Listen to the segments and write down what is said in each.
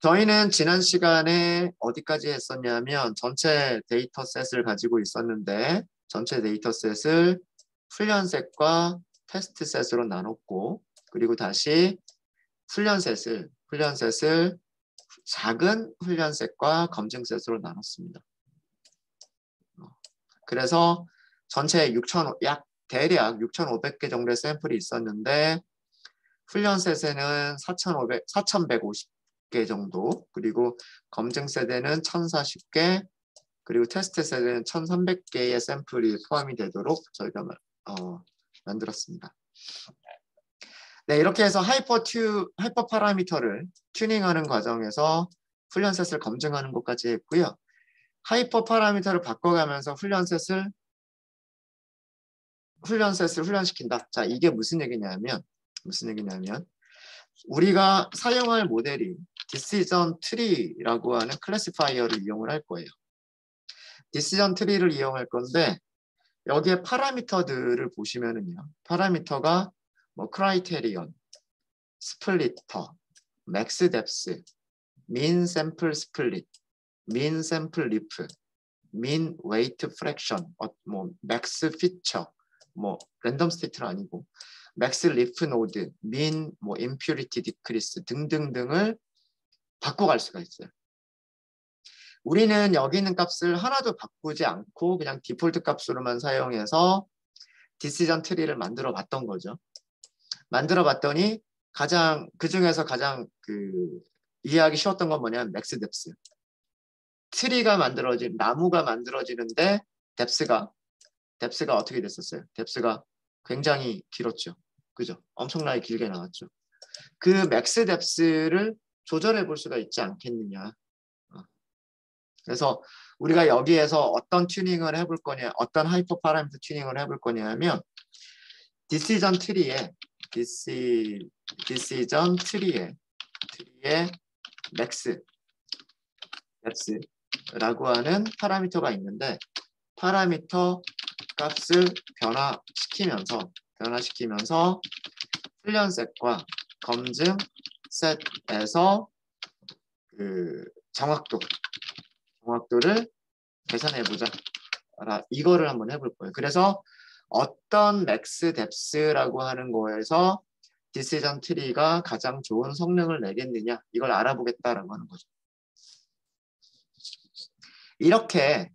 저희는 지난 시간에 어디까지 했었냐면 전체 데이터셋을 가지고 있었는데 전체 데이터셋을 훈련셋과 테스트셋으로 나눴고 그리고 다시 훈련셋을 작은 훈련셋과 검증셋으로 나눴습니다. 그래서 전체 대략 6,500개 정도의 샘플이 있었는데 훈련셋에는 4,150개 정도, 그리고 검증셋에는 1,040개, 그리고 테스트셋에는 1,300개의 샘플이 포함이 되도록 저희가 만들었습니다. 네, 이렇게 해서 하이퍼 파라미터를 튜닝하는 과정에서 훈련셋을 검증하는 것까지 했고요. 하이퍼 파라미터를 바꿔가면서 훈련셋을 훈련시킨다. 자, 이게 무슨 얘기냐면 우리가 사용할 모델이 디시전 트리라고 하는 클래시파이어를 이용을 할 거예요. 디시전 트리를 이용할 건데 여기에 파라미터들을 보시면은요. 파라미터가 뭐 크라이테리언, 스플리터, 맥스 뎁스, 민 샘플 스플릿, 민 샘플 리프, 민 웨이트 프랙션, 뭐 맥스 피처, 뭐 랜덤 스테이트는 아니고 맥스 리프 노드, 민 뭐 임퓨리티 디크리스 등등등을 바꿔갈 수가 있어요. 우리는 여기 있는 값을 하나도 바꾸지 않고 그냥 디폴트 값으로만 사용해서 디시전 트리를 만들어 봤던 거죠. 만들어 봤더니 그 중에서 가장 이해하기 쉬웠던 건 뭐냐면 맥스 뎁스. 나무가 만들어지는데 뎁스가 어떻게 됐었어요? 뎁스가 굉장히 길었죠. 그죠? 엄청나게 길게 나왔죠. 그 맥스 뎁스를 조절해 볼 수가 있지 않겠느냐. 그래서 우리가 여기에서 어떤 튜닝을 해볼 거냐, 어떤 하이퍼 파라미터 튜닝을 해볼 거냐면 디시전 트리에 맥스 뎁스라고 하는 파라미터가 있는데 파라미터 값을 변화시키면서 훈련셋과 검증셋에서 정확도를 계산해보자. 이거를 한번 해볼 거예요. 그래서 어떤 맥스 뎁스라고 하는 거에서 디시전 트리가 가장 좋은 성능을 내겠느냐 이걸 알아보겠다라고 하는 거죠. 이렇게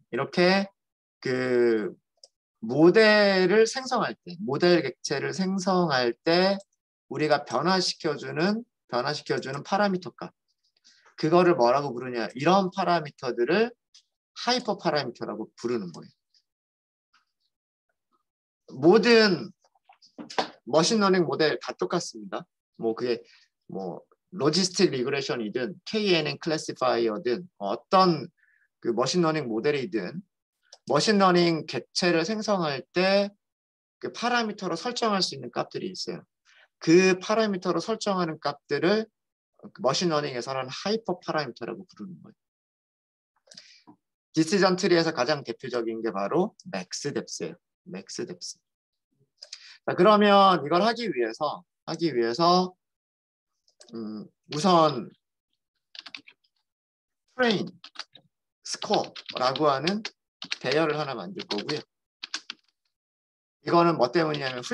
모델을 생성할 때, 모델 객체를 생성할 때 우리가 변화시켜주는 파라미터 값. 그거를 뭐라고 부르냐? 이런 파라미터들을 하이퍼 파라미터라고 부르는 거예요. 모든 머신러닝 모델 다 똑같습니다. 그게 로지스틱 리그레션이든 KNN 클래시파이어든 어떤 머신러닝 모델이든 머신러닝 객체를 생성할 때 그 파라미터로 설정할 수 있는 값들이 있어요. 그 파라미터로 설정하는 값들을 머신러닝에서는 하이퍼 파라미터라고 부르는 거예요. 디시전 트리에서 가장 대표적인 게 바로 맥스 뎁스예요. 맥스 뎁스. 자, 그러면 이걸 하기 위해서 우선 트레인 스코어라고 하는 배열을 하나 만들 거고요. 이거는 뭐 때문이냐면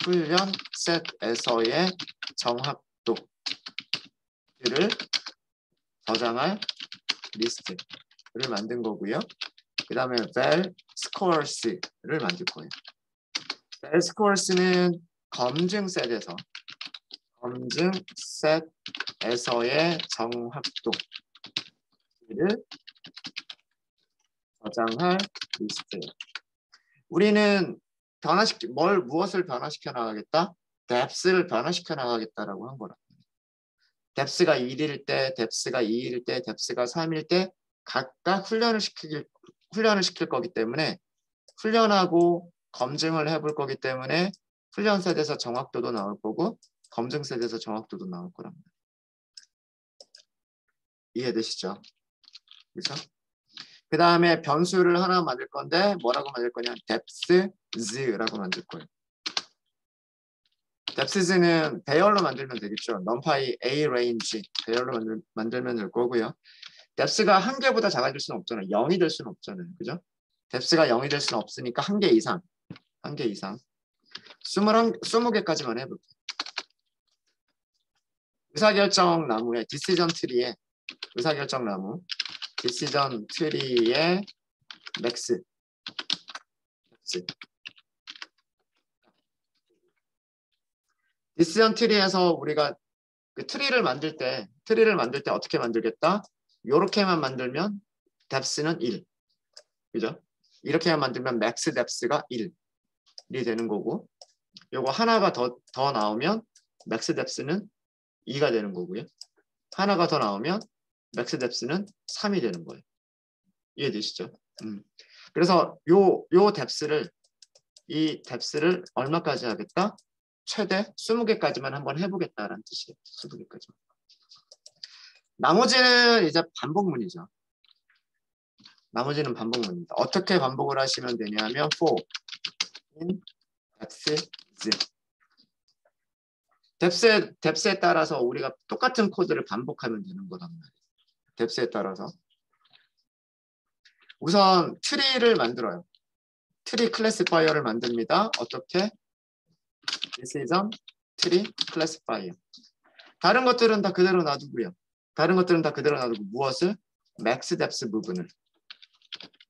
훈련셋에서의 정확도를 저장할 리스트를 만든 거고요. 그 다음에 val scores를 만들 거예요. val scores는 검증셋에서의 정확도를 저장할 리스트예요. 우리는 무엇을 변화시켜 나가겠다? 뎁스를 변화시켜 나가겠다라고 한 거라. 뎁스가 1일 때, 뎁스가 2일 때, 뎁스가 3일 때 각각 훈련을 시킬 거기 때문에 훈련하고 검증을 해볼 거기 때문에 훈련셋에서 정확도도 나올 거고 검증셋에서 정확도도 나올 거랍니다. 이해되시죠? 그렇죠? 그 다음에 변수를 하나 만들 건데 뭐라고 만들 거냐? depths라고 만들 거예요. 뎁스는 배열로 만들면 되겠죠. numpy a range 배열로 만들면 될 거고요. 뎁스가 한 개보다 작아질 수는 없잖아요. 0이 될 수는 없잖아요. 그죠? 뎁스가 0이 될 수는 없으니까 한 개 이상. 20개까지만 해볼게요. 의사결정 나무의 디시전 트리에 의사결정 나무 디시전 트리의 맥스 디시전 트리에서 우리가 그 트리를 만들 때 어떻게 만들겠다? 요렇게만 만들면 뎁스는 1. 그죠? 이렇게만 만들면 맥스 뎁스가 1이 되는 거고 요거 하나가 더 나오면 맥스 뎁스는 2가 되는 거고요. 하나가 더 나오면 맥스 뎁스는 3이 되는 거예요. 이해되시죠? 그래서 이 뎁스를 얼마까지 하겠다? 최대 20개까지만 한번 해보겠다라는 뜻이에요. 20개까지만. 나머지는 이제 반복문이죠. 나머지는 반복문입니다. 어떻게 반복을 하시면 되냐면 for in 뎁스에 따라서 우리가 똑같은 코드를 반복하면 되는 거란 말이에요. 뎁스에 따라서. 우선 트리를 만들어요. 트리 클래시파이어를 만듭니다. 어떻게? decision tree classifier. 다른 것들은 다 그대로 놔두고요. 무엇을? max depth 부분을.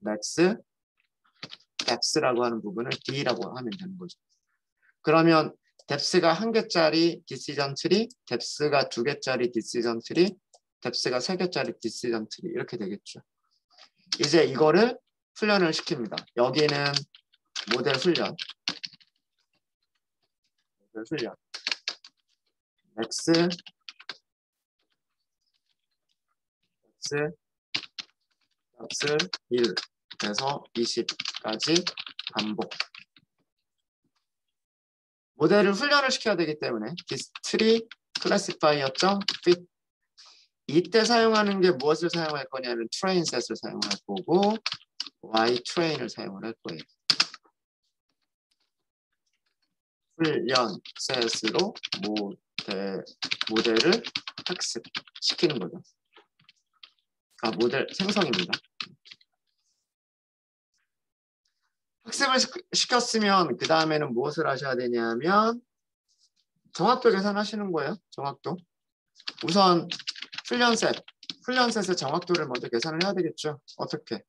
max depth라고 하는 부분을 d라고 하면 되는 거죠. 그러면 depth가 1개짜리 decision tree, depth가 2개짜리 decision tree, depth가 3개짜리 decision tree 이렇게 되겠죠. 이제 이거를 훈련을 시킵니다. 여기는 모델 훈련. max depth 1에서 20까지 반복. 모델을 훈련을 시켜야 되기 때문에 tree classifier.fit 이때 사용하는 게 무엇을 사용할 거냐면 train set을 사용할 거고 y train을 사용을 할 거예요. 훈련 셋으로 모델을 학습시키는 거죠. 모델 생성입니다. 학습을 시켰으면 그 다음에는 무엇을 하셔야 되냐면 정확도 계산하시는 거예요. 정확도. 우선 훈련셋의 정확도를 먼저 계산을 해야 되겠죠. 어떻게?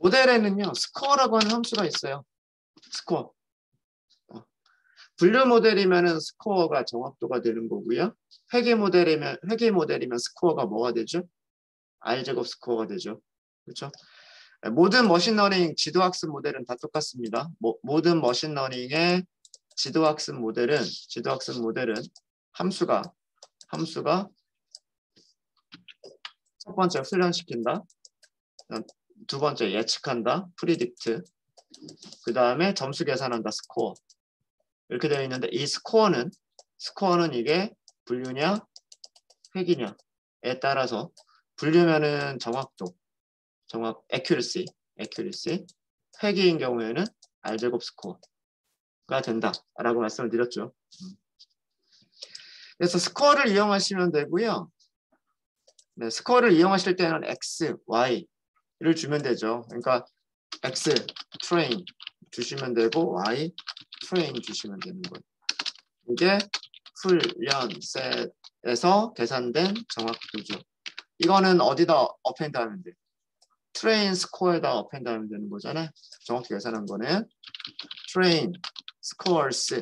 모델에는요. 스코어라고 하는 함수가 있어요. 스코어. 분류 모델이면은 스코어가 정확도가 되는 거고요. 회계 모델이면 스코어가 뭐가 되죠? R제곱 스코어가 되죠. 그렇죠? 모든 머신러닝 지도학습 모델은 다 똑같습니다. 모든 머신러닝의 지도학습 모델은 함수가 첫 번째 훈련시킨다. 두 번째 예측한다. 프리딕트. 그 다음에 점수 계산한다. 스코어. 이렇게 되어 있는데 이 스코어는 이게 분류냐 획이냐에 따라서 분류면은 accuracy 획인 경우에는 R제곱 스코어가 된다라고 말씀을 드렸죠. 그래서 스코어를 이용하시면 되고요. 네, 스코어를 이용하실 때는 X, Y를 주면 되죠. 그러니까 X train 주시면 되고 Y train 주시면 되는 거예요. 이게 훈련셋에서 계산된 정확도죠. 이거는 어디다 어펜드 하면 돼요? 트레인 스코어에다 어펜드 하면 되는 거잖아요. 정확히 계산한 거는 train scores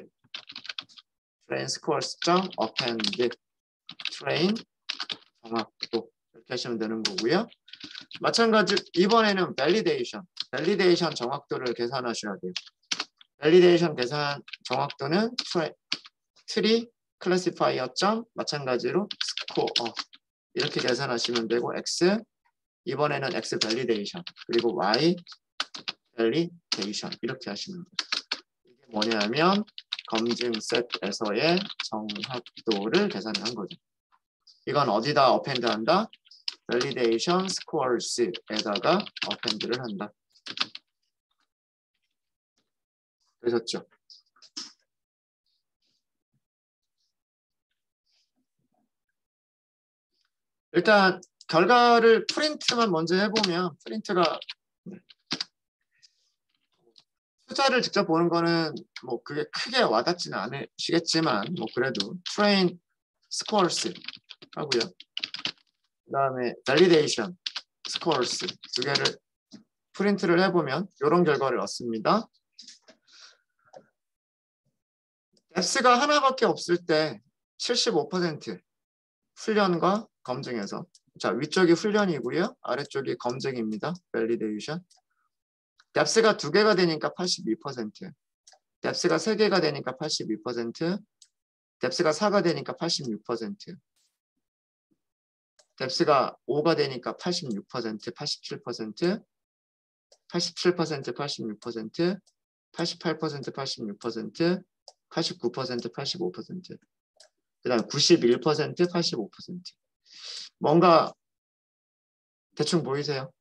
append train 정확도 이렇게 하시면 되는 거고요. 마찬가지로 이번에는 validation 정확도를 계산하셔야 돼요. validation 계산 정확도는 tree classifier 마찬가지로 score 이렇게 계산하시면 되고 x 이번에는 x validation 그리고 y validation 이렇게 하시면 돼요. 이게 뭐냐면 검증 셋에서의 정확도를 계산한 거죠. 이건 어디다 어펜드 한다? validation scores에다가 어펜드를 한다. 되셨죠? 일단 결과를 프린트만 먼저 해보면 프린트가 숫자를 직접 보는 거는 뭐 그게 크게 와닿지는 않으시겠지만 뭐 그래도 train scores 하고요. 그 다음에 validation scores 두 개를 프린트를 해보면 이런 결과를 얻습니다. X가 하나밖에 없을 때 75% 훈련과 검증에서 자 위쪽이 훈련이고요. 아래쪽이 검증입니다. validation. 뎁스가 두 개가 되니까 82%, 뎁스가 세 개가 되니까 82%, 뎁스가 4가 되니까 86%, 뎁스가 5가 되니까 86%, 87%, 87%, 86%, 88%, 86%, 89%, 85%, 그 다음 91%, 85%. 뭔가 대충 보이세요?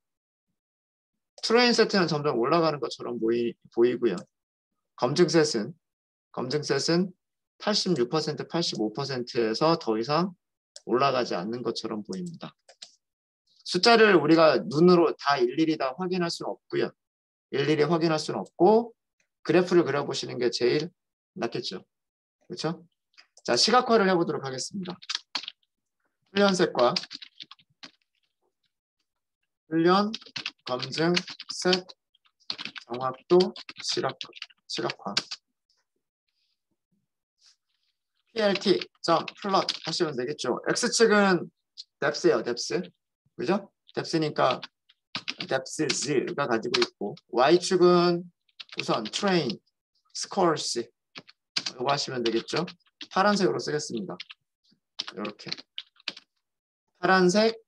트레인 세트는 점점 올라가는 것처럼 보이고요. 검증셋은 86%, 85%에서 더 이상 올라가지 않는 것처럼 보입니다. 숫자를 우리가 눈으로 다 일일이 다 확인할 수는 없고요. 일일이 확인할 수는 없고 그래프를 그려보시는 게 제일 낫겠죠. 그렇죠? 자, 시각화를 해보도록 하겠습니다. 훈련셋과 훈련, 검증, 셋, 정확도, 시각화. plt plot 하시면 되겠죠. x축은 depth예요, depth. 그죠? depth니까 depths가 가지고 있고 y축은 우선 train, scores 이거 하시면 되겠죠. 파란색으로 쓰겠습니다. 이렇게 파란색,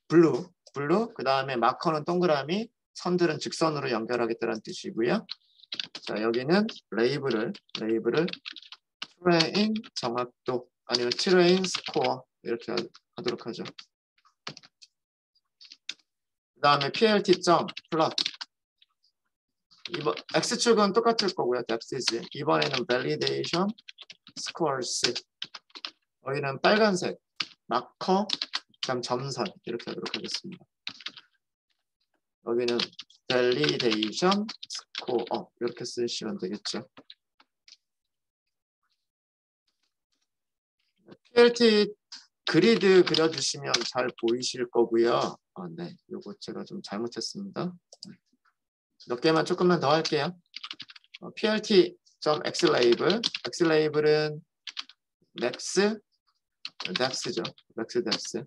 블루, 그 다음에 마커는 동그라미, 선들은 직선으로 연결하겠다는 뜻이고요. 자, 여기는 레이블을 트레인 정확도 아니면 트레인 스코어 이렇게 하도록 하죠. 그 다음에 plt plot 이번 x축은 똑같을 거고요. depths 이번에는 validation scores 여기는 빨간색 마커 그다음 점선 이렇게 하도록 하겠습니다. 여기는 validation score 이렇게 쓰시면 되겠죠. plt 그리드 그려주시면 잘 보이실 거고요. 네, 이거 제가 좀 잘못했습니다. 몇 개만 조금만 더 할게요. plt.xlabel, xlabel은 max, depth죠. max depth.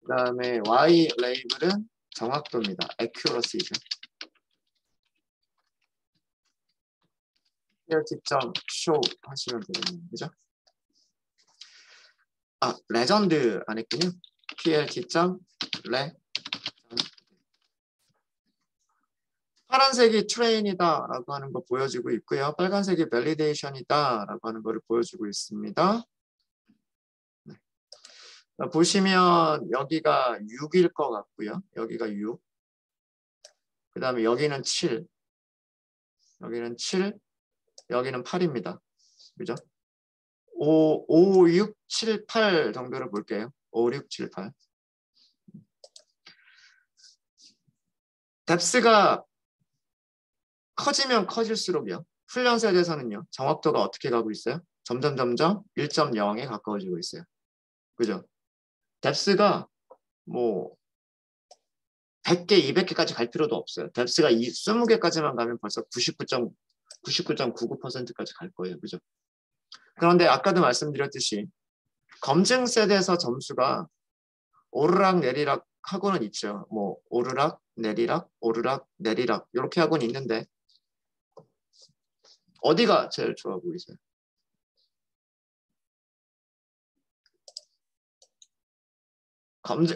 그 다음에 ylabel은 정확도입니다. accuracy죠. plt.show 하시면 되겠네요. 그죠? 아, 레전드 안 했군요. plt.re 파란색이 트레인이다라고 하는 거 보여주고 있고요. 빨간색이 밸리데이션이다라고 하는 거를 보여주고 있습니다. 네. 보시면 여기가 6일 것 같고요. 여기가 6. 그 다음에 여기는 7. 여기는 7. 여기는 8입니다. 그죠? 5, 6, 7, 8 정도를 볼게요. 5, 6, 7, 8. 뎁스가 커지면 커질수록요. 훈련셋에서는요. 정확도가 어떻게 가고 있어요? 점점 1.0에 가까워지고 있어요. 그죠? 뎁스가 뭐 100개, 200개까지 갈 필요도 없어요. 뎁스가 20개까지만 가면 벌써 99.99%까지 갈 거예요. 그죠? 그런데 아까도 말씀드렸듯이 검증 셋에서 점수가 오르락 내리락 하고는 있죠. 뭐 오르락 내리락 오르락 내리락 이렇게 하고는 있는데 어디가 제일 좋아 보이세요?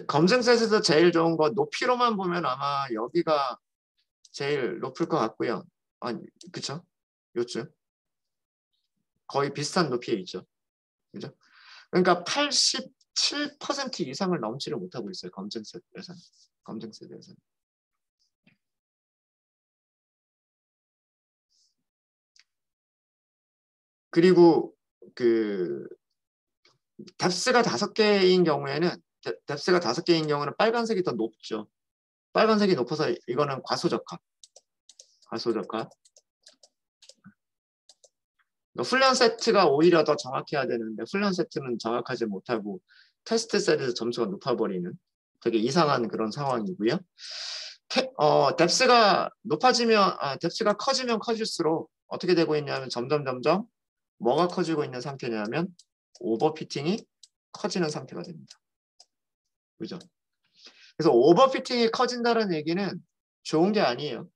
검증셋에서 제일 좋은 거 높이로만 보면 아마 여기가 제일 높을 것 같고요. 아니, 그쵸? 요쯤 거의 비슷한 높이에 있죠. 그죠? 그러니까 87% 이상을 넘지를 못하고 있어요. 검증셋에서는. 검증셋에서는. 그리고 그 뎁스가 5개인 경우에는 뎁스가 5개인 경우는 빨간색이 더 높죠. 빨간색이 높아서 이거는 과소적합. 과소적합. 훈련 세트가 오히려 더 정확해야 되는데 훈련 세트는 정확하지 못하고 테스트 셋에서 점수가 높아버리는 되게 이상한 그런 상황이고요. 뎁스가 높아지면 뎁스가 커지면 커질수록 어떻게 되고 있냐면 점점 뭐가 커지고 있는 상태냐면 오버피팅이 커지는 상태가 됩니다. 그죠? 그래서 오버피팅이 커진다는 얘기는 좋은 게 아니에요.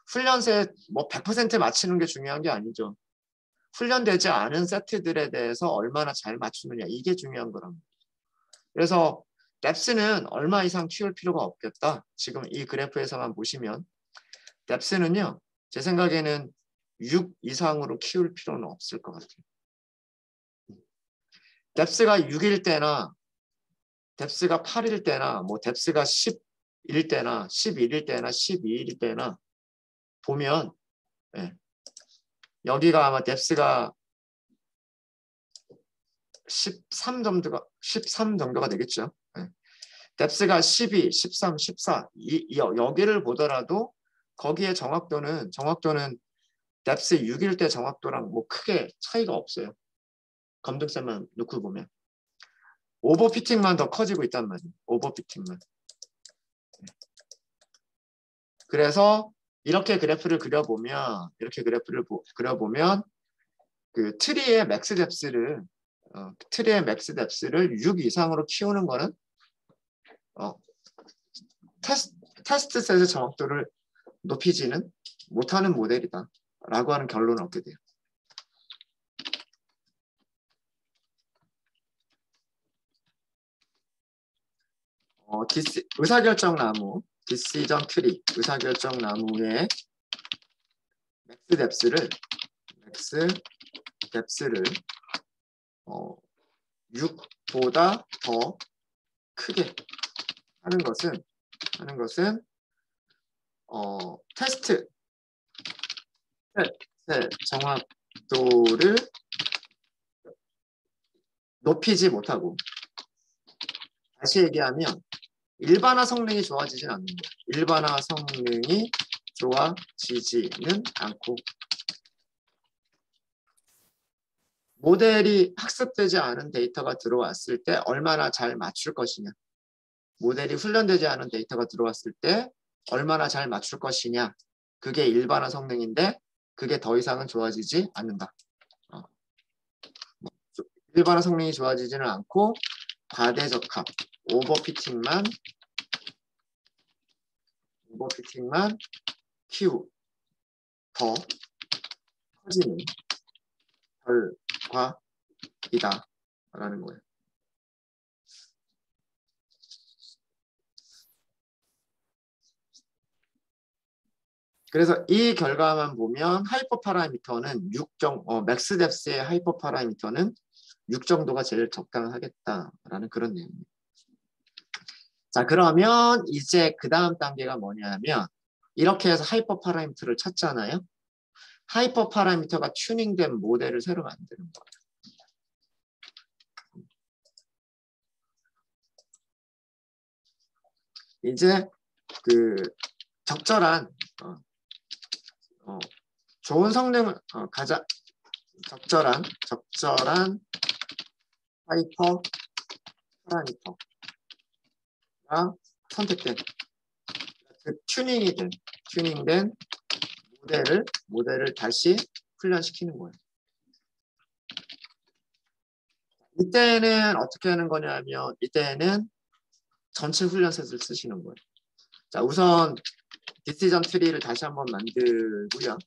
훈련세 뭐 100% 맞추는 게 중요한 게 아니죠. 훈련되지 않은 세트들에 대해서 얼마나 잘 맞추느냐 이게 중요한 거랍니다. 그래서 뎁스는 얼마 이상 키울 필요가 없겠다. 지금 이 그래프에서만 보시면 뎁스는요. 제 생각에는 6 이상으로 키울 필요는 없을 것 같아요. 뎁스가 6일 때나 뎁스가 8일 때나 뭐 뎁스가 10일 때나 11일 때나 12일 때나 보면 여기가 아마 뎁스가 13 정도가 되겠죠. 뎁스가 12, 13, 14 여기를 보더라도 거기에 정확도는 뎁스 6일 때 정확도랑 뭐 크게 차이가 없어요. 검증선만 놓고 보면 오버피팅만 더 커지고 있단 말이에요. 오버피팅만. 그래서 이렇게 그래프를 그려보면 그 트리의 맥스 뎁스를 6 이상으로 키우는 거는 테스트 셋의 정확도를 높이지는 못하는 모델이다 라고 하는 결론을 얻게 돼요. 의사결정 나무, 디시전 트리, 의사결정 나무의 맥스 뎁스를 6보다 더 크게 하는 것은 테스트 셋의 정확도를 높이지 못하고, 다시 얘기하면 일반화 성능이 좋아지진 않는 거예요. 일반화 성능이 좋아지지는 않고 모델이 학습되지 않은 데이터가 들어왔을 때 얼마나 잘 맞출 것이냐, 모델이 훈련되지 않은 데이터가 들어왔을 때 얼마나 잘 맞출 것이냐, 그게 일반화 성능인데 그게 더 이상은 좋아지지 않는다. 일반화 성능이 좋아지지는 않고 과대적합, 오버피팅만 키우 더 커지는 결과이다 라는 거예요. 그래서 이 결과만 보면 하이퍼 파라미터는 맥스 뎁스의 하이퍼 파라미터는 6 정도가 제일 적당하겠다라는 그런 내용입니다. 자, 그러면 이제 그 다음 단계가 뭐냐면 이렇게 해서 하이퍼 파라미터를 찾잖아요. 하이퍼 파라미터가 튜닝된 모델을 새로 만드는 거예요. 이제 그 적절한 좋은 성능을 적절한 하이퍼 파라미터가 선택된 튜닝된 모델을 다시 훈련시키는 거예요. 이때는 어떻게 하는 거냐면 이때는 전체 훈련셋을 쓰시는 거예요. 자, 우선 디시전 트리를 다시 한번 만들고요.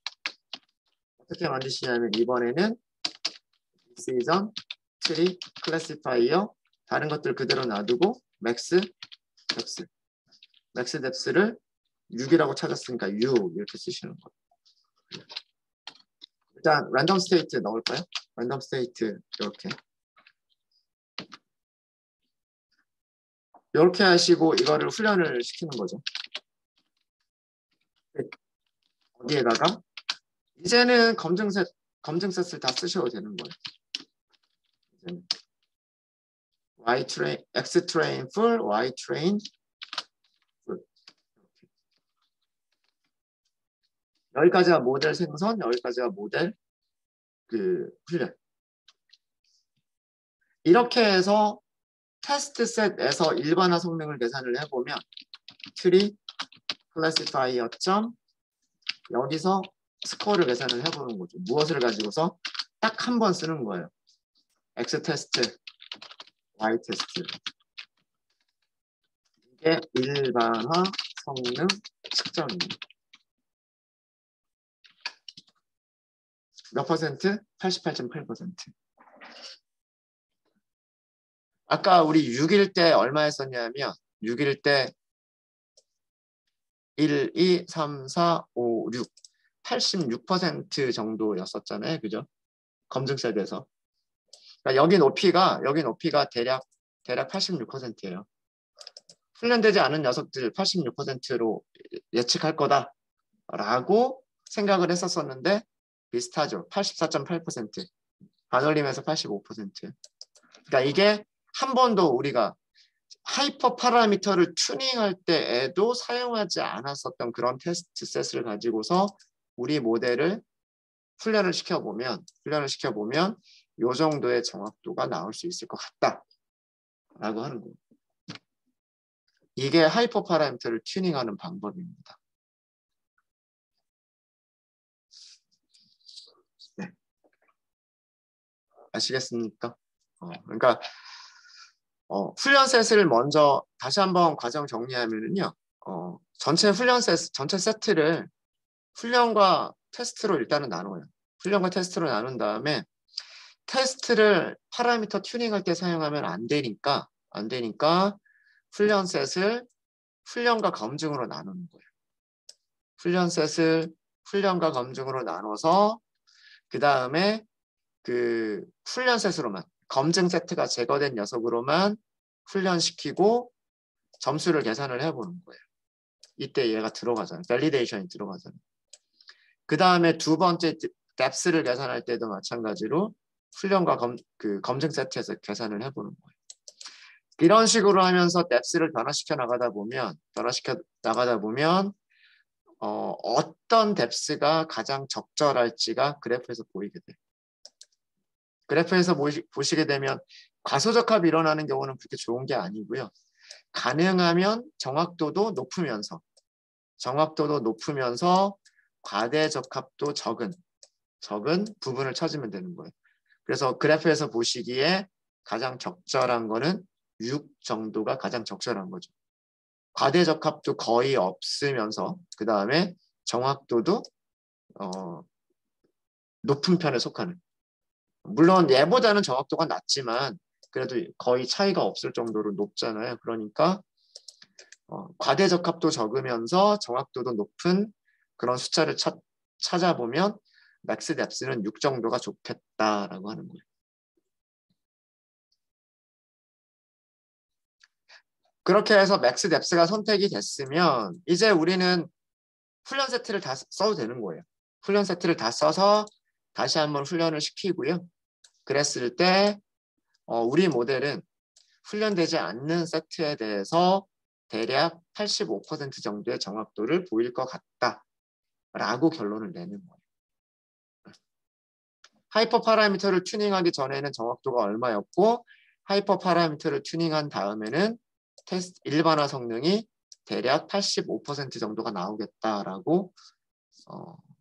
어떻게 만드시냐면 이번에는 디시전 트리 클래시파이어 다른 것들 그대로 놔두고 맥스 뎁스를 6이라고 찾았으니까 6 이렇게 쓰시는 거예요. 일단 랜덤 스테이트 넣을까요? 랜덤 스테이트 이렇게 하시고 이거를 훈련을 시키는 거죠. 어디에다가 이제는 검증셋을 다 쓰셔도 되는 거예요. 이제는. Y 트레인, X 트레인 풀, Y 트레인 풀. 여기까지가 모델 생성, 여기까지가 모델 훈련. 이렇게 해서 테스트 셋에서 일반화 성능을 계산을 해보면 트리 클래시파이어 점 여기서 스코어를 계산을 해보는 거죠. 무엇을 가지고서 딱 한 번 쓰는 거예요. X 테스트, Y 테스트. 이게 일반화 성능 측정입니다. 몇 퍼센트? 88.8%. 아까 우리 6일 때 얼마 했었냐면 6일 때 1, 2, 3, 4, 5, 6 86% 정도였었잖아요. 그죠? 검증셋에서. 그러니까 여기 높이가 대략 86%예요. 훈련되지 않은 녀석들 86%로 예측할 거다라고 생각을 했었었는데 비슷하죠. 84.8%. 반올림에서 85%. 그러니까 이게 한 번도 우리가 하이퍼 파라미터를 튜닝할 때에도 사용하지 않았었던 그런 테스트 셋을 가지고서 우리 모델을 훈련을 시켜보면 이 정도의 정확도가 나올 수 있을 것 같다라고 하는 거예요. 이게 하이퍼 파라미터를 튜닝하는 방법입니다. 네. 아시겠습니까? 그러니까 훈련 셋을 먼저 다시 한번 과정 정리하면은요. 전체 세트를 훈련과 테스트로 일단은 나눠요. 훈련과 테스트로 나눈 다음에 테스트를 파라미터 튜닝할 때 사용하면 안 되니까 훈련 셋을 훈련과 검증으로 나누는 거예요. 훈련 셋을 훈련과 검증으로 나눠서 그 다음에 그 훈련 셋으로만 검증 세트가 제거된 녀석으로만 훈련시키고 점수를 계산을 해보는 거예요. 이때 얘가 들어가잖아요. 밸리데이션이 들어가잖아요. 그 다음에 두 번째 뎁스를 계산할 때도 마찬가지로 훈련과 검증 세트에서 계산을 해보는 거예요. 이런 식으로 하면서 뎁스를 변화시켜 나가다 보면 어떤 뎁스가 가장 적절할지가 그래프에서 보이게 돼요. 그래프에서 보시게 되면 과소적합이 일어나는 경우는 그렇게 좋은 게 아니고요. 가능하면 정확도도 높으면서 과대적합도 적은 부분을 찾으면 되는 거예요. 그래서 그래프에서 보시기에 가장 적절한 거는 6 정도가 가장 적절한 거죠. 과대적합도 거의 없으면서 그 다음에 정확도도 높은 편에 속하는. 물론 얘보다는 정확도가 낮지만 그래도 거의 차이가 없을 정도로 높잖아요. 그러니까 과대적합도 적으면서 정확도도 높은 그런 숫자를 찾아보면 맥스 뎁스는 6 정도가 좋겠다라고 하는 거예요. 그렇게 해서 맥스 뎁스가 선택이 됐으면 이제 우리는 훈련 세트를 다 써도 되는 거예요. 훈련 세트를 다 써서 다시 한번 훈련을 시키고요. 그랬을 때 우리 모델은 훈련되지 않는 세트에 대해서 대략 85% 정도의 정확도를 보일 것 같다라고 결론을 내는 거예요. 하이퍼 파라미터를 튜닝하기 전에는 정확도가 얼마였고 하이퍼 파라미터를 튜닝한 다음에는 테스트 일반화 성능이 대략 85% 정도가 나오겠다라고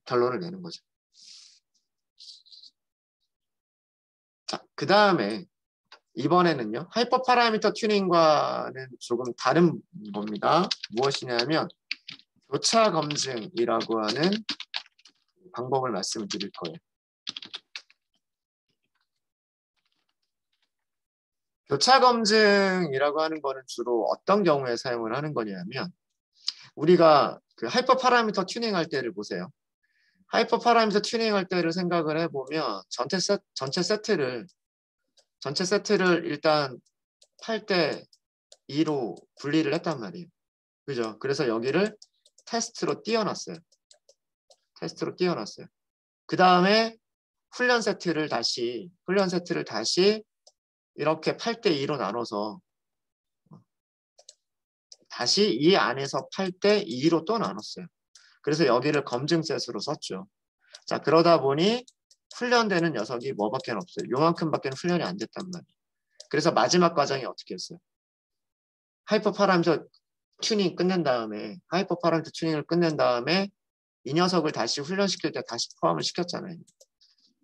결론을 내는 거죠. 자, 그 다음에 이번에는요. 하이퍼 파라미터 튜닝과는 조금 다른 겁니다. 무엇이냐면 교차 검증이라고 하는 방법을 말씀드릴 거예요. 교차 검증이라고 하는 거는 주로 어떤 경우에 사용을 하는 거냐면 우리가 그 하이퍼 파라미터 튜닝할 때를 보세요. 하이퍼 파라미터 튜닝할 때를 생각을 해보면 전체 세트를 일단 8대 2로 분리를 했단 말이에요. 그죠? 그래서 여기를 테스트로 띄워놨어요. 그 다음에 훈련 세트를 다시 이렇게 8대2로 나눠서 다시 이 안에서 8대2로 또 나눴어요. 그래서 여기를 검증셋으로 썼죠. 자, 그러다 보니 훈련되는 녀석이 뭐밖에 없어요. 요만큼밖에 훈련이 안 됐단 말이에요. 그래서 마지막 과정이 어떻게 했어요? 하이퍼 파라미터 튜닝 끝낸 다음에 하이퍼 파라미터 튜닝을 끝낸 다음에 이 녀석을 다시 훈련시킬 때 다시 포함을 시켰잖아요.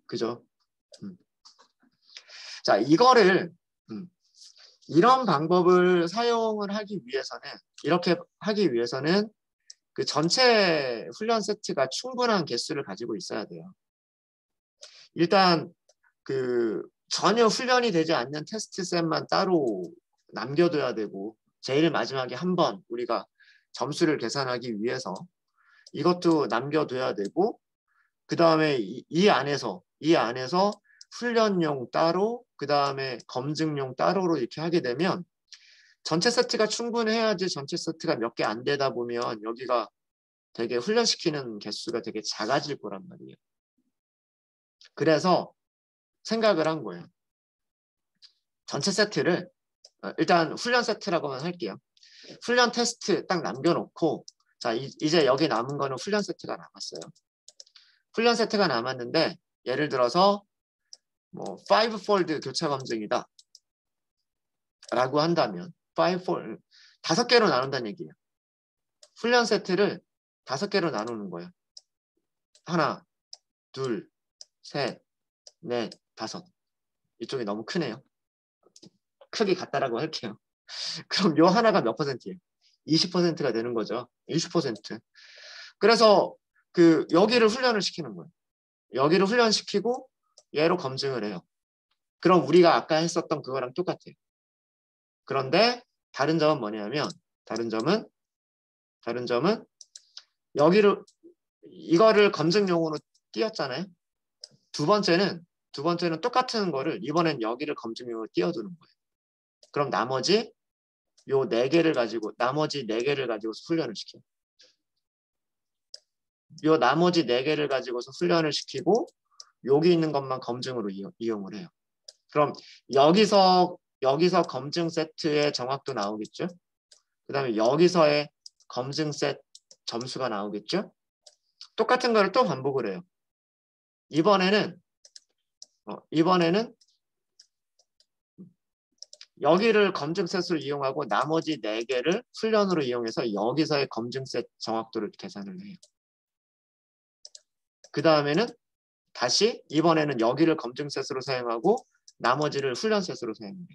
그죠? 자, 이거를 이런 방법을 사용을 하기 위해서는 이렇게 하기 위해서는 그 전체 훈련 세트가 충분한 개수를 가지고 있어야 돼요. 일단 그 전혀 훈련이 되지 않는 테스트 셋만 따로 남겨둬야 되고 제일 마지막에 한번 우리가 점수를 계산하기 위해서 이것도 남겨둬야 되고 그 다음에 이 안에서 훈련용 따로 그 다음에 검증용 따로로 이렇게 하게 되면 전체 세트가 충분해야지 전체 세트가 몇 개 안 되다 보면 여기가 되게 훈련시키는 개수가 되게 작아질 거란 말이에요. 그래서 생각을 한 거예요. 전체 세트를 일단 훈련 세트라고만 할게요. 훈련 테스트 딱 남겨놓고 자 이제 여기 남은 거는 훈련 세트가 남았어요. 훈련 세트가 남았는데 예를 들어서 뭐 5폴드 교차 검증이다 라고 한다면 5폴드 5개로 나눈다는 얘기예요. 훈련 세트를 5개로 나누는 거예요. 하나, 둘, 셋, 넷, 다섯. 이쪽이 너무 크네요. 크기 같다라고 할게요. 그럼 요 하나가 몇 퍼센트예요? 20%가 되는 거죠. 20%. 그래서 그 여기를 훈련을 시키는 거예요. 여기를 훈련시키고 얘로 검증을 해요. 그럼 우리가 아까 했었던 그거랑 똑같아요. 그런데 다른 점은 뭐냐면 다른 점은 여기를 이거를 검증용으로 띄웠잖아요. 두 번째는 똑같은 거를 이번엔 여기를 검증용으로 띄워두는 거예요. 그럼 나머지 요 4개를 가지고 훈련을 시켜요. 요 나머지 4개를 가지고서 훈련을 시키고 여기 있는 것만 검증으로 이용을 해요. 그럼 여기서 검증 세트의 정확도 나오겠죠? 그 다음에 여기서의 검증 셋 점수가 나오겠죠? 똑같은 거를 또 반복을 해요. 이번에는 여기를 검증 셋으로 이용하고 나머지 4개를 훈련으로 이용해서 여기서의 검증 셋 정확도를 계산을 해요. 그 다음에는 다시 이번에는 여기를 검증 셋으로 사용하고 나머지를 훈련 셋으로 사용해요.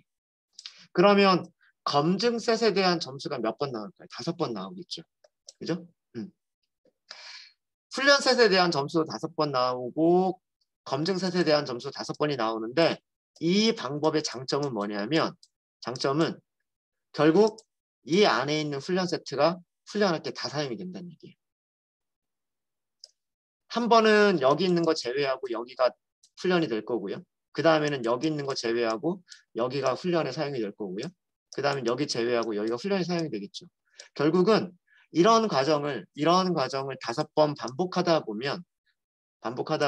그러면 검증 셋에 대한 점수가 몇 번 나올까요? 5번 나오겠죠. 그죠? 훈련 셋에 대한 점수도 5번 나오고 검증 셋에 대한 점수 5번이 나오는데 이 방법의 장점은 뭐냐면 장점은 결국 이 안에 있는 훈련 세트가 훈련할 때 다 사용이 된다는 얘기예요. 한 번은 여기 있는 거 제외하고 여기가 훈련이 될 거고요. 그 다음에는 여기 있는 거 제외하고 여기가 훈련에 사용이 될 거고요. 그 다음에 여기 제외하고 여기가 훈련에 사용이 되겠죠. 결국은 이런 과정을 5번 반복하다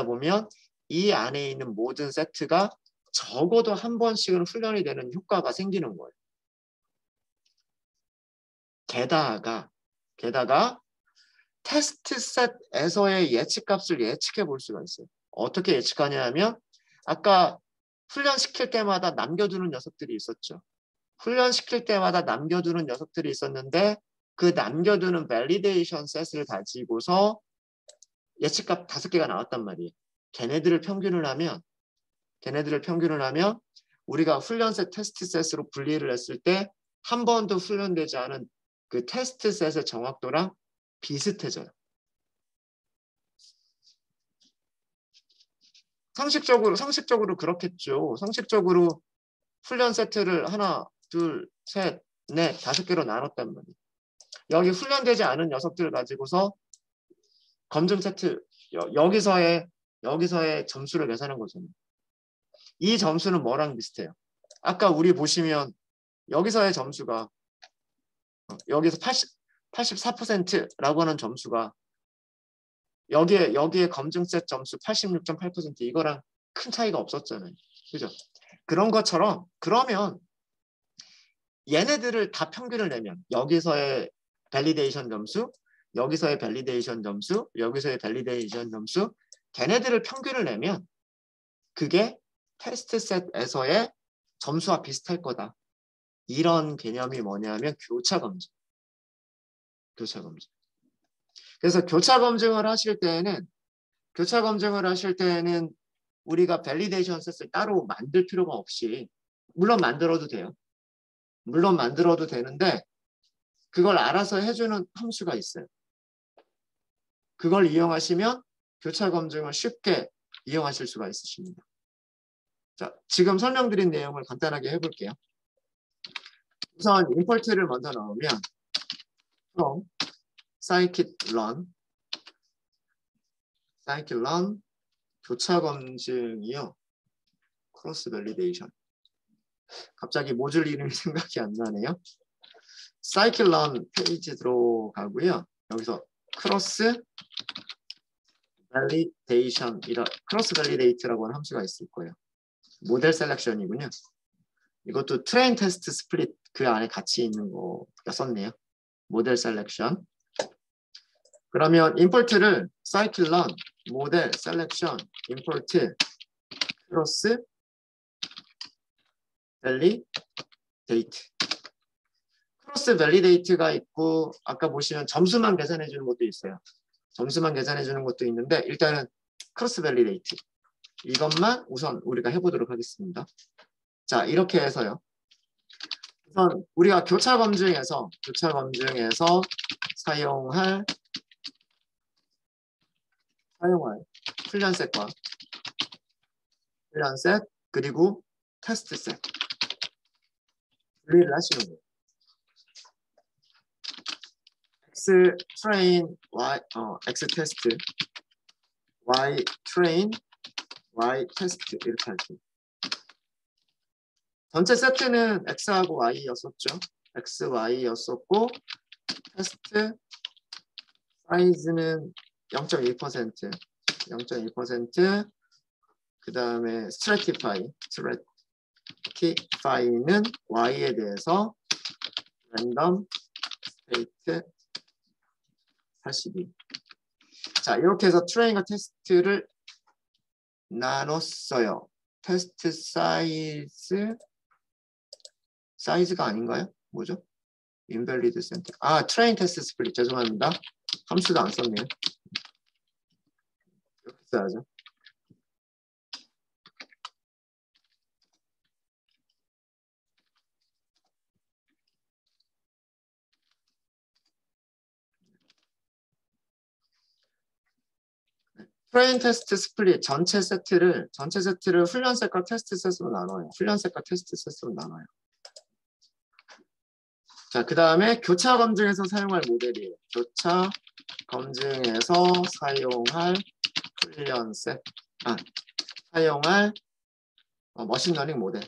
보면 이 안에 있는 모든 세트가 적어도 한 번씩은 훈련이 되는 효과가 생기는 거예요. 게다가 테스트 셋에서의 예측값을 예측해 볼 수가 있어요. 어떻게 예측하냐 하면 아까 훈련시킬 때마다 남겨두는 녀석들이 있었죠. 훈련시킬 때마다 남겨두는 녀석들이 있었는데 그 남겨두는 밸리데이션 셋을 가지고서 예측값 5개가 나왔단 말이에요. 걔네들을 평균을 하면 우리가 훈련셋 테스트 셋으로 분리를 했을 때 한 번도 훈련되지 않은 그 테스트 셋의 정확도랑 비슷해져요. 상식적으로 그렇겠죠. 상식적으로 훈련 세트를 하나, 둘, 셋, 넷, 5개로 나눴단 말이에요. 여기 훈련되지 않은 녀석들을 가지고서 검증 세트 여기서의 점수를 계산한 거잖아요. 이 점수는 뭐랑 비슷해요? 아까 우리 보시면 여기서의 점수가 여기서 84%라고 하는 점수가 여기에 검증 셋 점수 86.8% 이거랑 큰 차이가 없었잖아요. 그죠? 그런 것처럼 그러면 얘네들을 다 평균을 내면 여기서의 밸리데이션 점수, 여기서의 밸리데이션 점수, 여기서의 밸리데이션 점수 걔네들을 평균을 내면 그게 테스트 셋에서의 점수와 비슷할 거다. 이런 개념이 뭐냐면 교차 검증. 교차 검증. 그래서 교차 검증을 하실 때에는 우리가 밸리데이션 셋을 따로 만들 필요가 없이 물론 만들어도 돼요. 물론 만들어도 되는데 그걸 알아서 해주는 함수가 있어요. 그걸 이용하시면 교차 검증을 쉽게 이용하실 수가 있으십니다. 자, 지금 설명드린 내용을 간단하게 해볼게요. 우선 임포트를 먼저 넣으면 from scikit-learn 교차 검증이요. 크로스 밸리데이션. 갑자기 모듈 이름이 생각이 안 나네요. scikit-learn 페이지 들어가고요. 여기서 크로스 밸리데이트라고 하는 함수가 있을 거예요. 모델 셀렉션이군요. 이것도 트레인 테스트 스플릿 그 안에 같이 있는 거였었네요. 모델 셀렉션. 그러면 임포트를 scikit-learn 모델 셀렉션 임포트 크로스 밸리데이트. 크로스 밸리데이트가 있고 아까 보시면 점수만 계산해 주는 것도 있어요. 점수만 계산해 주는 것도 있는데 일단은 크로스 밸리데이트 이것만 우선 우리가 해보도록 하겠습니다. 자, 이렇게 해서요. 우선 우리가 교차 검증에서 사용할 훈련셋과 훈련셋 그리고 테스트셋 분리를 하시는 거예요. X train Y X 테스트 Y train Y 테스트 이렇게 할게요. 전체 세트는 X하고 Y였었죠. X, Y였었고 테스트 사이즈는 0.2%, 그 다음에 스트래티파이는 Y에 대해서 랜덤 스테이트 82. 자, 이렇게 해서 트레인과 테스트를 나눴어요. 테스트 사이즈가 아닌가요? 뭐죠? 인밸리드 센터. 아, 트레인 테스트 스플릿. 죄송합니다. 함수도 안 썼네요. 이렇게 써야죠. 트레인 테스트 스플릿 전체 세트를 훈련셋과 테스트셋으로 나눠요. 자, 그 다음에 교차 검증에서 사용할 모델이에요. 교차 검증에서 사용할 훈련셋, 사용할 머신러닝 모델.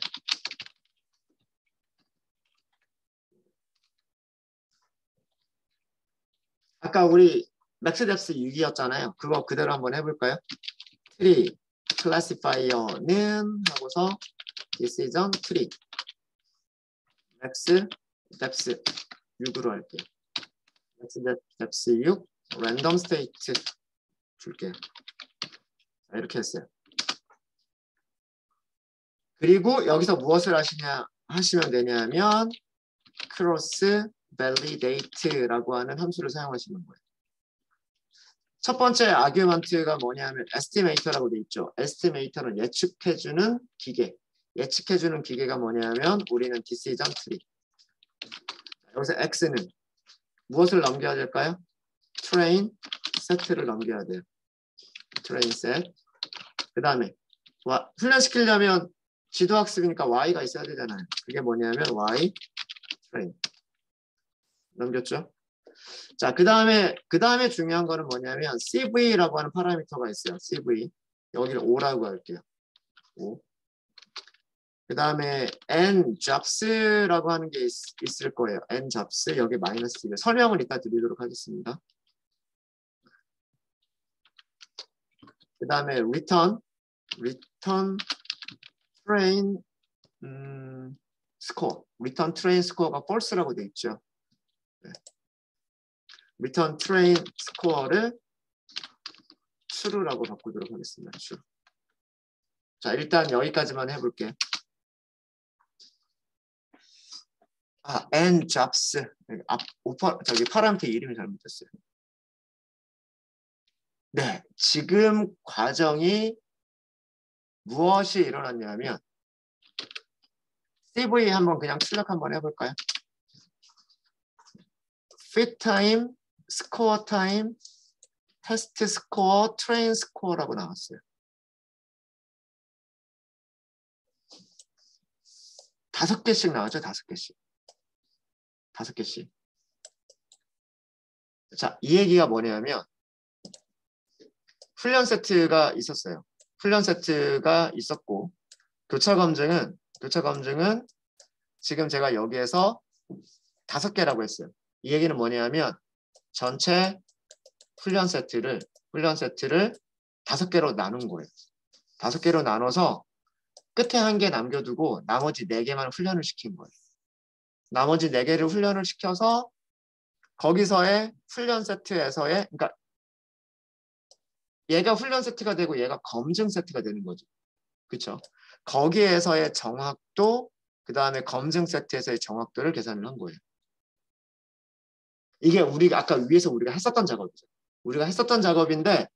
아까 우리 맥스뎁스 6이었잖아요. 그거 그대로 한번 해볼까요? 트리 클래시파이어는 하고서 decision 트리 맥스뎁스 6으로 할게요. 맥스뎁스 6 랜덤 스테이트 줄게요. 자, 이렇게 했어요. 그리고 여기서 무엇을 하시면 되냐면 크로스 validate라고 하는 함수를 사용하시는 거예요. 첫 번째 아규먼트가 뭐냐면 estimator라고 돼 있죠. estimator는 예측해주는 기계가 뭐냐면 우리는 decision tree. 여기서 x는 무엇을 넘겨야 될까요? train set를 넘겨야 돼요. train set. 그 다음에 훈련시키려면 지도학습이니까 y가 있어야 되잖아요. 그게 뭐냐면 y train. 넘겼죠? 자, 그 다음에 중요한 거는 뭐냐면 CV라고 하는 파라미터가 있어요. CV. 여기를 5라고 할게요. 5. 그 다음에 njobs라고 하는 게 있을 거예요. njobs. 여기 마이너스 2. 설명을 이따 드리도록 하겠습니다. 그 다음에 return train 스코어, return train 스코어가 false라고 돼 있죠. 네. return train 스코어를 true라고 바꾸도록 하겠습니다. true. 자, 일단 여기까지만 해볼게. and jobs. 저기 파라미터 이름이 잘못됐어요. 네, 지금 과정이 무엇이 일어났냐면 CV 한번 그냥 출력 한번 해볼까요? fit time, score time, test score, train score라고 나왔어요. 5개씩 나왔죠? 5개씩. 5개씩. 자, 이 얘기가 뭐냐면 훈련 세트가 있었어요. 훈련 세트가 있었고 교차 검증은 지금 제가 여기에서 5개라고 했어요. 이 얘기는 뭐냐면 전체 훈련 세트를 5개로 나눈 거예요. 5개로 나눠서 끝에 1개 남겨두고 나머지 4개만 훈련을 시킨 거예요. 나머지 4개를 훈련을 시켜서 거기서의 훈련 세트에서의 그러니까 얘가 훈련 세트가 되고 얘가 검증 세트가 되는 거죠. 그렇죠? 거기에서의 정확도 그 다음에 검증 세트에서의 정확도를 계산을 한 거예요. 이게 우리가 아까 위에서 우리가 했었던 작업이죠. 우리가 했었던 작업인데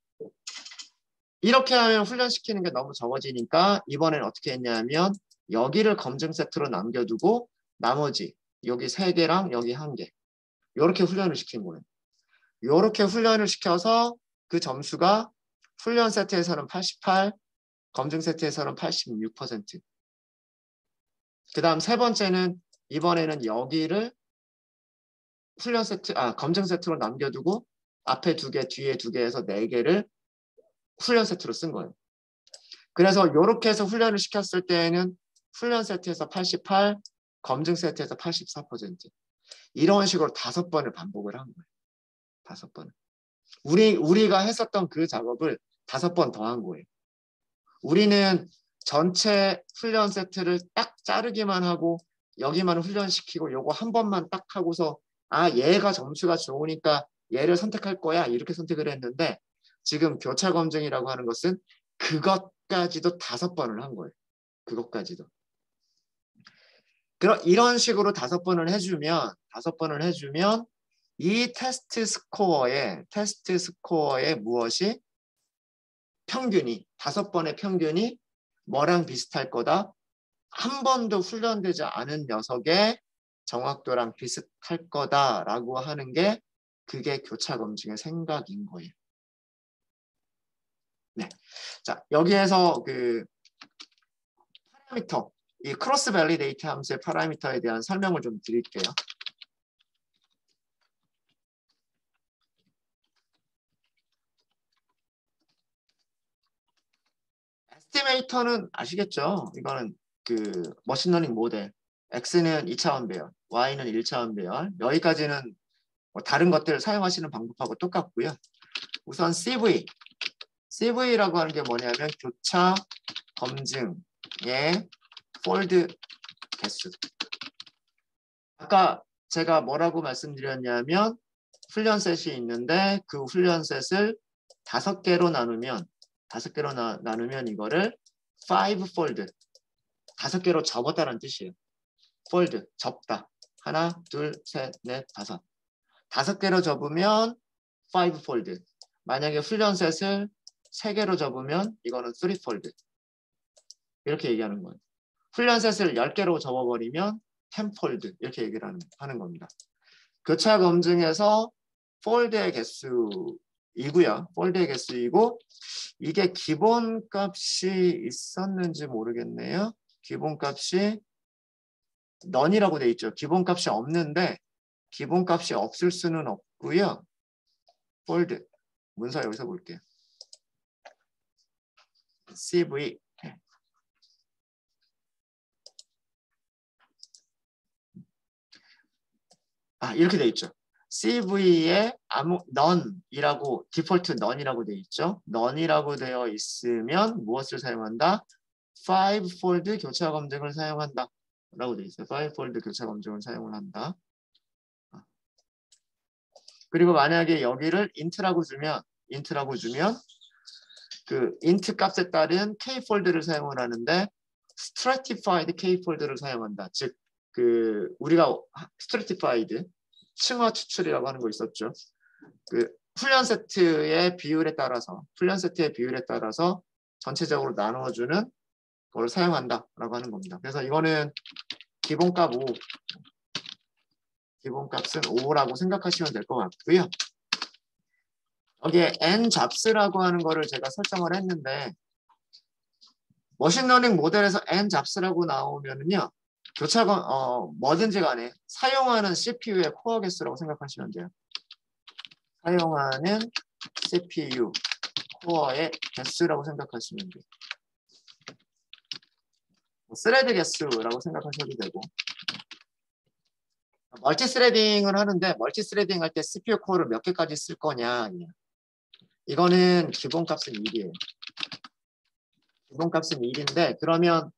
이렇게 하면 훈련시키는 게 너무 적어지니까 이번엔 어떻게 했냐면 여기를 검증 세트로 남겨두고 나머지 여기 3개랑 여기 1개 이렇게 훈련을 시킨 거예요. 이렇게 훈련을 시켜서 그 점수가 훈련 세트에서는 88, 검증 세트에서는 86%. 그 다음 3번째는 이번에는 여기를 훈련 세트, 검증 세트로 남겨두고 앞에 2개, 뒤에 2개 해서 4개를 훈련 세트로 쓴 거예요. 그래서 이렇게 해서 훈련을 시켰을 때에는 훈련 세트에서 88, 검증 세트에서 84%. 이런 식으로 5번을 반복을 한 거예요. 5번을. 우리가 했었던 그 작업을 5번 더 한 거예요. 우리는 전체 훈련 세트를 딱 자르기만 하고 여기만 훈련시키고 요거 한 번만 딱 하고서 얘가 점수가 좋으니까 얘를 선택할 거야 이렇게 선택을 했는데 지금 교차 검증이라고 하는 것은 그것까지도 5번을 한 거예요. 그것까지도. 그럼 이런 식으로 5번을 해주면 이 테스트 스코어의 무엇이 평균이 5번의 평균이 뭐랑 비슷할 거다. 한 번도 훈련되지 않은 녀석의 정확도랑 비슷할 거다라고 하는 게 그게 교차 검증의 생각인 거예요. 네. 자, 여기에서 그 파라미터, 이 크로스 밸리데이트 함수의 파라미터에 대한 설명을 좀 드릴게요. 에스티메이터는 아시겠죠? 이거는 그 머신러닝 모델. X는 2차원 배열, Y는 1차원 배열. 여기까지는 뭐 다른 것들을 사용하시는 방법하고 똑같고요. 우선 CV라고 하는 게 뭐냐면 교차 검증의 폴드 개수. 아까 제가 뭐라고 말씀드렸냐면 훈련 셋이 있는데 그 훈련 셋을 5개로 나누면 이거를 5폴드 5개로 접었다는 뜻이에요. 폴드 접다. 하나, 둘, 셋, 넷, 5. 5개로 접으면 5폴드. 만약에 훈련 셋을 3개로 접으면 이거는 3폴드. 이렇게 얘기하는 거예요. 훈련 셋을 10개로 접어버리면 10폴드. 이렇게 얘기를 하는 겁니다. 교차 검증에서 폴드의 개수이고요. 폴드의 개수이고 이게 기본값이 있었는지 모르겠네요. 기본값이 none이라고 돼 있죠. 기본값이 없는데 기본값이 없을 수는 없고요. 폴드 문서 여기서 볼게요. CV 이렇게 돼 있죠. CV에 none이라고 디폴트 none이라고 돼 있죠. none이라고 되어 있으면 무엇을 사용한다? 5fold 교차 검증을 사용한다 라고 되어 있어요. 5fold 교차 검증을 사용을 한다. 그리고 만약에 여기를 int라고 주면 그 int 값에 따른 kfold를 사용을 하는데 stratified kfold를 사용한다. 즉 그 우리가 stratified 층화 추출이라고 하는 거 있었죠. 그 훈련 세트의 비율에 따라서 전체적으로 나누어주는 걸 사용한다라고 하는 겁니다. 그래서 이거는 기본값 5, 기본값은 5라고 생각하시면 될 것 같고요. 여기에 n 잡스라고 하는 거를 제가 설정을 했는데 머신러닝 모델에서 n 잡스라고 나오면은요. 뭐든지 간에 사용하는 CPU의 코어 개수라고 생각하시면 돼요. 사용하는 CPU 코어의 개수라고 생각하시면 돼요. 스레드 개수라고 생각하셔도 되고 멀티스레딩을 하는데 멀티스레딩 할 때 CPU 코어를 몇 개까지 쓸 거냐 이거는 기본값은 1이에요. 기본값은 1인데 그러면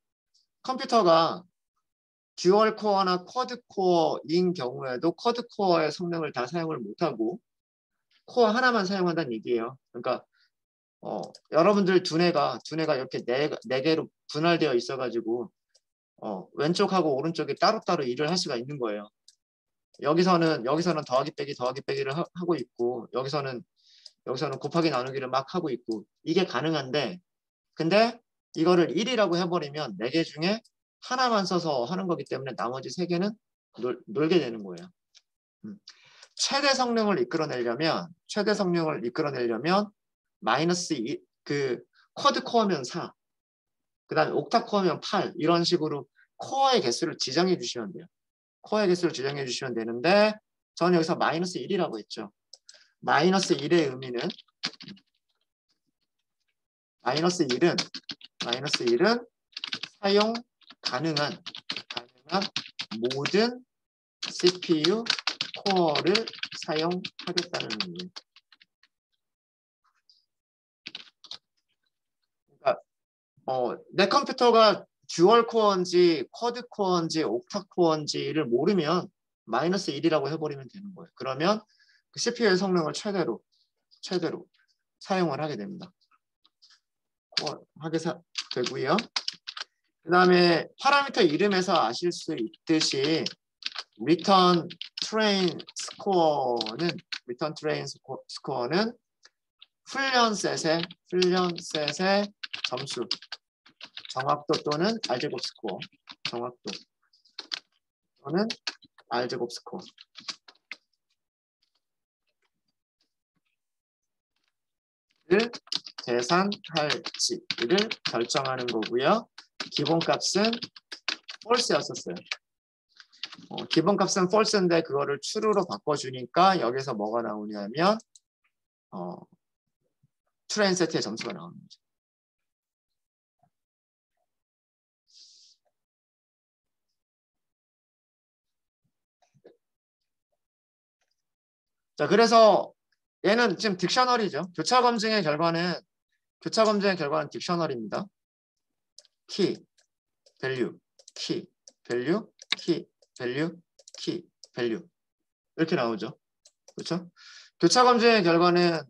컴퓨터가 듀얼 코어나 쿼드 코어인 경우에도 쿼드 코어의 성능을 다 사용을 못하고 코어 하나만 사용한다는 얘기예요. 그러니까 여러분들 두뇌가 이렇게 네 개로 분할되어 있어가지고 왼쪽하고 오른쪽이 따로따로 일을 할 수가 있는 거예요. 여기서는 더하기 빼기를 하고 있고 여기서는 곱하기 나누기를 막 하고 있고 이게 가능한데 근데 이거를 1이라고 해버리면 4개 중에 하나만 써서 하는 거기 때문에 나머지 3개는 놀게 되는 거예요. 최대 성능을 이끌어내려면 마이너스 2, 그 쿼드 코어면 4, 그 다음에 옥타 코어면 8 이런 식으로 코어의 개수를 지정해 주시면 돼요. 코어의 개수를 지정해 주시면 되는데 저는 여기서 마이너스 1이라고 했죠. 마이너스 1의 의미는 마이너스 1은 사용 가능한 모든 CPU 코어를 사용하겠다는 의미예요. 그러니까 내 컴퓨터가 듀얼 코어인지 쿼드 코어인지 옥타 코어인지를 모르면 마이너스 1이라고 해버리면 되는 거예요. 그러면 그 CPU의 성능을 최대로 사용을 하게 됩니다. 하게 되고요. 그 다음에 파라미터 이름에서 아실 수 있듯이 return train score는 훈련 셋의 점수 정확도 또는 알제곱 스코어 정확도 또는 알제곱 스코어 를 계산할지를 결정하는 거고요. 기본값은 false였었어요. 기본값은 false인데 그거를 true로 바꿔주니까 여기서 뭐가 나오냐면 트레인 세트의 점수가 나오는 거죠. 자, 그래서 얘는 지금 딕셔너리죠. 교차 검증의 결과는 딕셔너리입니다. 키, 밸류, 키, 밸류, 키, 밸류, 키, 밸류 이렇게 나오죠. 그렇죠? 교차 검증의 결과는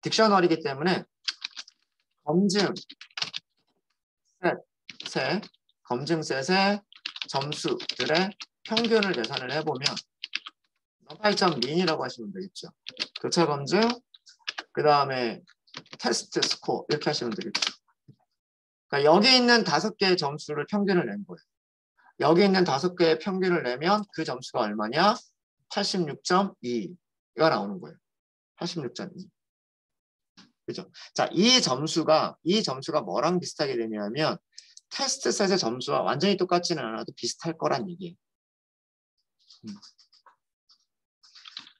딕셔너리이기 때문에 검증 셋의 점수들의 평균을 계산을 해보면 numpy.min이라고 하시면 되겠죠. 교차 검증, 그 다음에 테스트 스코어 이렇게 하시면 되겠죠. 그러니까 여기 있는 5개의 점수를 평균을 낸 거예요. 여기 있는 5개의 평균을 내면 그 점수가 얼마냐? 86.2가 나오는 거예요. 86.2. 그죠? 자, 이 점수가 뭐랑 비슷하게 되냐면 테스트 셋의 점수와 완전히 똑같지는 않아도 비슷할 거란 얘기예요.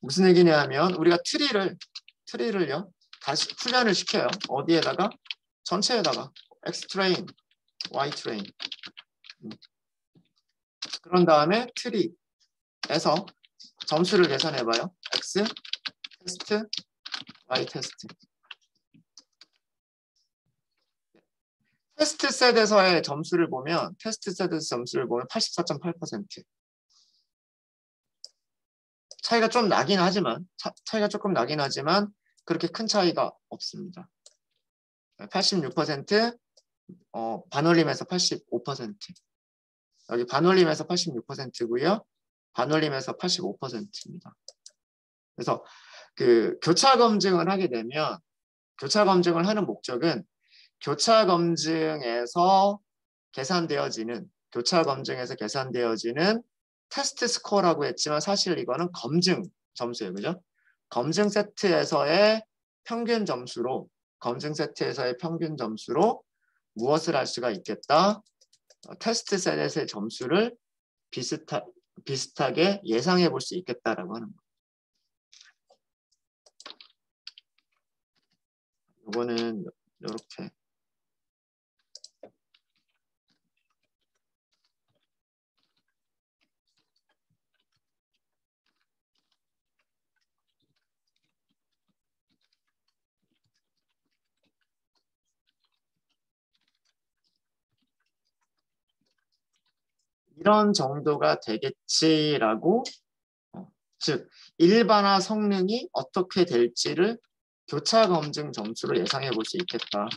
무슨 얘기냐면 우리가 트리를요 다시 훈련을 시켜요. 어디에다가? 전체에다가 X트레인, Y트레인. 그런 다음에 트리에서 점수를 계산해봐요. X, 테스트, Y 테스트. 테스트 셋에서의 점수를 보면 테스트 셋에서 점수를 보면 84.8%. 차이가 좀 나긴 하지만 차이가 조금 나긴 하지만 그렇게 큰 차이가 없습니다. 86% 반올림에서 85%. 여기 반올림에서 86%고요. 반올림에서 85%입니다. 그래서 그 교차 검증을 하게 되면 교차 검증을 하는 목적은 교차 검증에서 계산되어지는 테스트 스코어라고 했지만 사실 이거는 검증 점수예요. 그죠? 검증 세트에서의 평균 점수로 무엇을 할 수가 있겠다? 테스트 셋의 점수를 비슷하게 예상해 볼 수 있겠다라고 하는 거예요. 이거는 이렇게 이런 정도가 되겠지라고 즉 일반화 성능이 어떻게 될지를 교차 검증 점수로 예상해 볼 수 있겠다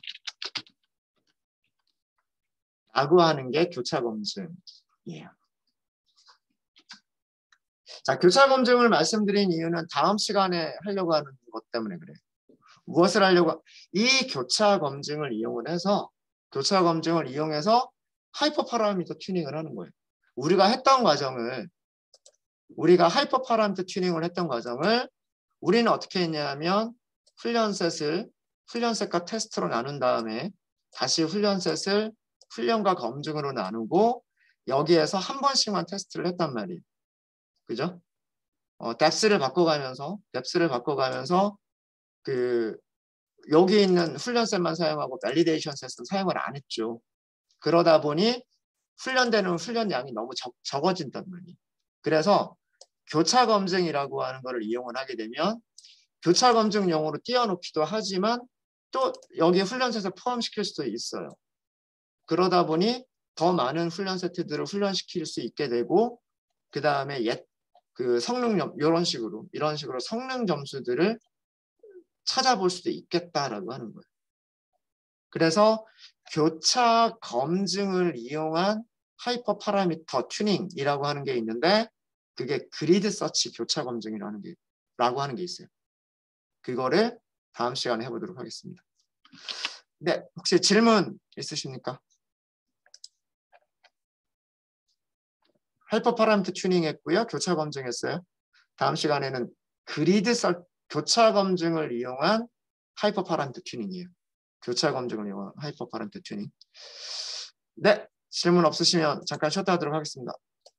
라고 하는 게 교차 검증이에요. 자, 교차 검증을 말씀드린 이유는 다음 시간에 하려고 하는 것 때문에 그래요. 무엇을 하려고 이 교차 검증을 이용해서 하이퍼 파라미터 튜닝을 하는 거예요. 우리가 하이퍼 파라미터 튜닝을 했던 과정을 우리는 어떻게 했냐면 훈련셋과 테스트로 나눈 다음에 다시 훈련셋을 훈련과 검증으로 나누고 여기에서 한 번씩만 테스트를 했단 말이에요. 그죠? 뎁스를 바꿔가면서 그 여기 있는 훈련셋만 사용하고 밸리데이션 셋은 사용을 안 했죠. 그러다 보니 훈련되는 훈련량이 너무 적어진단 말이에요. 그래서 교차 검증이라고 하는 것을 이용을 하게 되면 교차 검증용으로 띄워놓기도 하지만 또 여기에 훈련셋을 포함시킬 수도 있어요. 그러다 보니 더 많은 훈련 세트들을 훈련시킬 수 있게 되고 그 다음에 성능 이런 식으로 성능 점수들을 찾아볼 수도 있겠다라고 하는 거예요. 그래서 교차 검증을 이용한 하이퍼 파라미터 튜닝이라고 하는 게 있는데 그게 그리드 서치 교차 검증이라고 하는 게 있어요. 그거를 다음 시간에 해보도록 하겠습니다. 네, 혹시 질문 있으십니까? 하이퍼 파라미터 튜닝 했고요. 교차 검증했어요. 다음 시간에는 교차 검증을 이용한 하이퍼 파라미터 튜닝이에요. 교차 검증을 이용한 하이퍼 파라미터 튜닝. 네, 질문 없으시면 잠깐 쉬었다 하도록 하겠습니다.